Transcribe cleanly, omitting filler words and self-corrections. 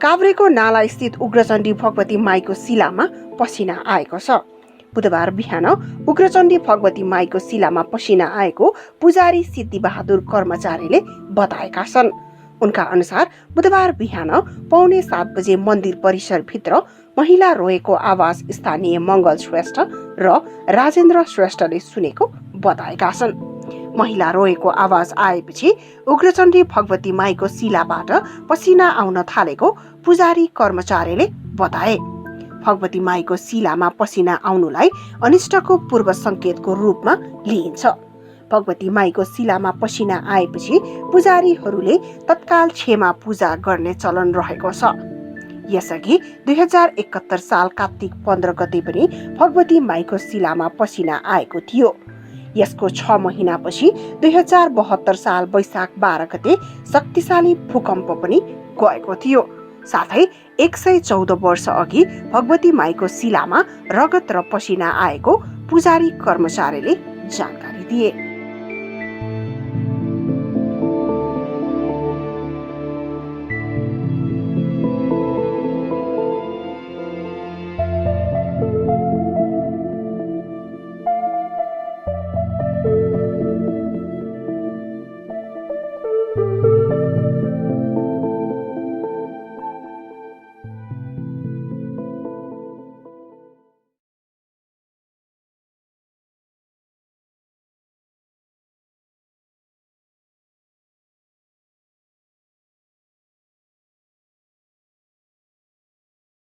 काभ्रेको नाला स्थित उग्रचण्डी भगवती माईको शिलामा पसिना आएको छ। बुधबार बिहान उग्रचण्डी भगवती माईको शिलामा पसिना आएको पुजारी सिद्धिबहादुर कर्मचारीले बताएका छन्। उनका अनुसार बुधबार बिहान 6:45 बजे मन्दिर परिसरभित्र महिला रोएको आवाज स्थानीय मङ्गल श्रेष्ठ र राजेन्द्र श्रेष्ठले सुनेको बताएका छन्। महिला रोएको आवाज आएपछि उग्रचण्डी भगवती माईको शिलाबाट पसिना आउन थालेको पुजारी कर्मचारीले बताए। भगवती माईको शिलामा पसिना आउनुलाई अनिष्टको पूर्व संकेतको रूपमा लिइन्छ। भगवती माईको शिलामा पसिना आएपछि पुजारीहरूले तत्काल क्षमा पूजा गर्ने चलन रहेको छ। यसअघि 2071 साल कार्तिक 15 गते पनि भगवती माईको शिलामा पसिना आएको थियो। यसको 6 महिनापछि 2072 साल वैशाख 12 गते शक्तिशाली भूकम्प पनि गएको थियो। साथै 114 वर्ष अघि भगवती माईको शिलामा रगत र पसिना आएको पुजारी कर्मचारीले जानकारी दिए।